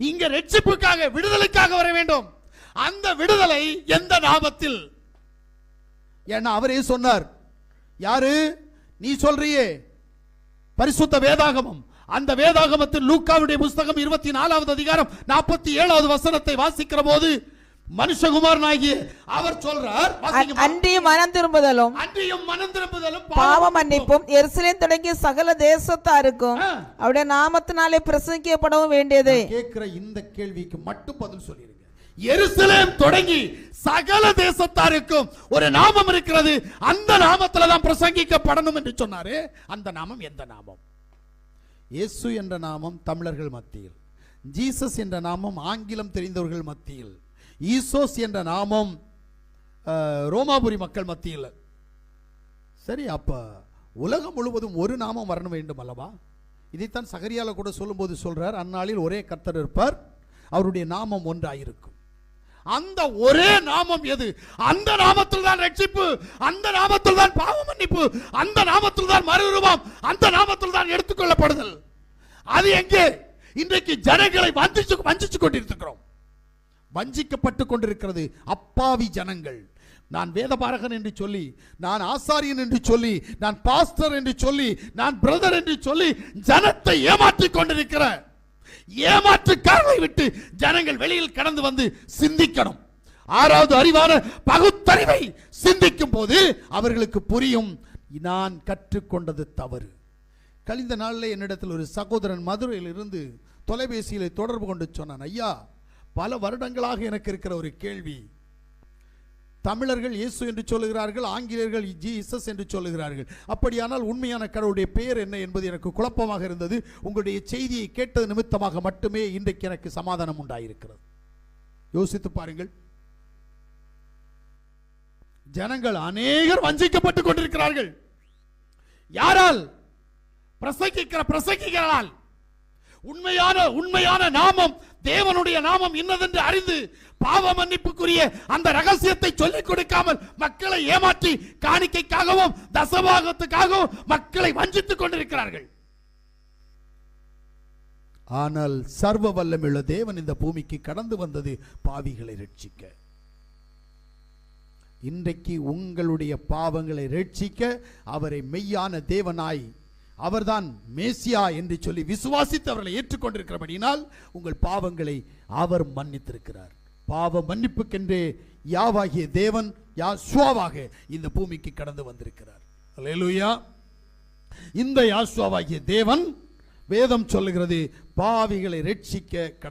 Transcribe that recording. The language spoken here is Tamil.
இங்க ரட்சிப்புக்காக, விடுதலைக்காக வர வேண்டும். அந்த விடுதலை எந்த நாமத்தில்? ஏன்னா அவரே சொன்னார். யாரு? நீ சொல்றியே பரிசுத்த வேதாகமம். அந்த வேதாகமத்தில் லூக்காவுடைய புஸ்தகம் 24வது அதிகாரம் 47வது வசனத்தை வாசிக்கிற போது மனுஷகுமாரனாகிய அவர் சொல்றார், அன்றியும் மனம் திரும்புதலும் பாவ மன்னிப்பும் எருசலேம் தொடங்கிய சகல தேசத்தாருக்கும் அவருடைய நாமத்தினாலே பிரசங்கிக்கப்படவும் வேண்டியது. கேட்கிற இந்த கேள்விக்கு மட்டும் பதில் சொல்லிருங்க. எருசலேம் தொடங்கி சகல தேசத்தாருக்கும் ஒரு நாமம் இருக்கிறது, அந்த நாமத்துல தான் பிரசங்கிக்கப்படணும் என்று சொன்னாரு. அந்த நாமம் எந்த நாமம்? இயேசு என்ற நாமம் தமிழர்கள் மத்தியில், ஜீசஸ் என்ற நாமம் ஆங்கிலம் தெரிந்தவர்கள் மத்தியில், ஈசோஸ் என்ற நாமம் ரோமாபுரி மக்கள் மத்தியில். சரி, அப்ப உலகம் முழுவதும் ஒரு நாமம் வர வேண்டும் அல்லவா? இதைத்தான் சகரியால கூட சொல்லும்போது சொல்றார், அந்நாளில் ஒரே கர்த்தர் இருப்பார், அவருடைய நாமம் ஒன்றாயிருக்கும். அந்த ஒரே நாமம் எது? அந்த நாமத்தில் தான் ரட்சிப்பு, அந்த நாமத்தில் தான் பாவ மன்னிப்பு, அந்த நாமத்தில் தான் மறுரூபம், அந்த நாமத்தில் தான் எடுத்துக்கொள்ளப்படுதல். அது எங்கே? இன்றைக்கு ஜனங்களை வஞ்சிச்சு கொண்டிருக்கிறோம், வஞ்சிக்கப்பட்டு கொண்டிருக்கிறது அப்பாவி ஜனங்கள். நான் வேதபாரகன் என்று சொல்லி, நான் ஆசாரியன் என்று சொல்லி, நான் பாஸ்டர் என்று சொல்லி, நான் பிரதர் என்று சொல்லி ஜனத்தை ஏமாற்றிக் கொண்டிருக்கிற ஏமாற்றுக்காரரை விட்டு ஜனங்கள் வெளியில் கடந்து வந்து சிந்திக்கணும். ஆறாவது அறிவான பகுத்தறிவை சிந்திக்கும் போது அவர்களுக்கு புரியும், நான் கற்றுக்கொண்டது தவறு. கழிந்த நாளில் என்னிடத்தில் ஒரு சகோதரன் மதுரையில் இருந்து தொலைபேசியில் தொடர்பு கொண்டு சொன்னான், ஐயா, பல வருடங்களாக எனக்கு இருக்கிற ஒரு கேள்வி. தமிழர்கள் இயேசு என்று சொல்லுகிறார்கள், ஆங்கிலேயர்கள் ஜீசஸ் என்று சொல்லுகிறார்கள். அப்படியானால் உண்மையான கடவுளுடைய பெயர் என்ன என்பது எனக்கு குழப்பமாக இருந்தது. உங்களுடைய செய்தியை கேட்டது நிமித்தமாக மட்டுமே இன்றைக்கு எனக்கு சமாதானம் உண்டாயிருக்கிறது. யோசித்து பாருங்கள், ஜனங்கள் அநேகர் வஞ்சிக்கப்பட்டுக் கொண்டிருக்கிறார்கள். யாரால்? பிரசங்கிகளால். உண்மையான நாமம், தேவனுடைய நாமம் இன்னதென்று அறிந்து பாவ மன்னிப்புக்குரிய அந்த ரகசியத்தை சொல்லிக் கொடுக்காமல் மக்களை ஏமாற்றி காணிக்கைக்காகவும் தசபாகத்துக்காகவும் மக்களை வஞ்சித்துக் கொண்டிருக்கிறார்கள். ஆனால் சர்வ வல்லமையுள்ள தேவன் இந்த பூமிக்கு கடந்து வந்தது பாவிகளை ரட்சிக்க. இன்றைக்கு உங்களுடைய பாவங்களை ரட்சிக்க அவரை மெய்யான தேவனாய், அவர்தான் மேசியா என்று சொல்லி விசுவாசித்து அவர்களை ஏற்றுக்கொண்டிருக்கிறபடினால் உங்கள் பாவங்களை அவர் மன்னித்திருக்கிறார். பாவ மன்னிப்புக்கென்றே யாவாகிய தேவன் யாசுவாவாக இந்த பூமிக்கு கடந்து வந்திருக்கிறார். அல்லேலூயா. இந்த யாசுவாவாகிய தேவன் வேதம் சொல்லுகிறது பாவிகளை ரட்சிக்க கடந்து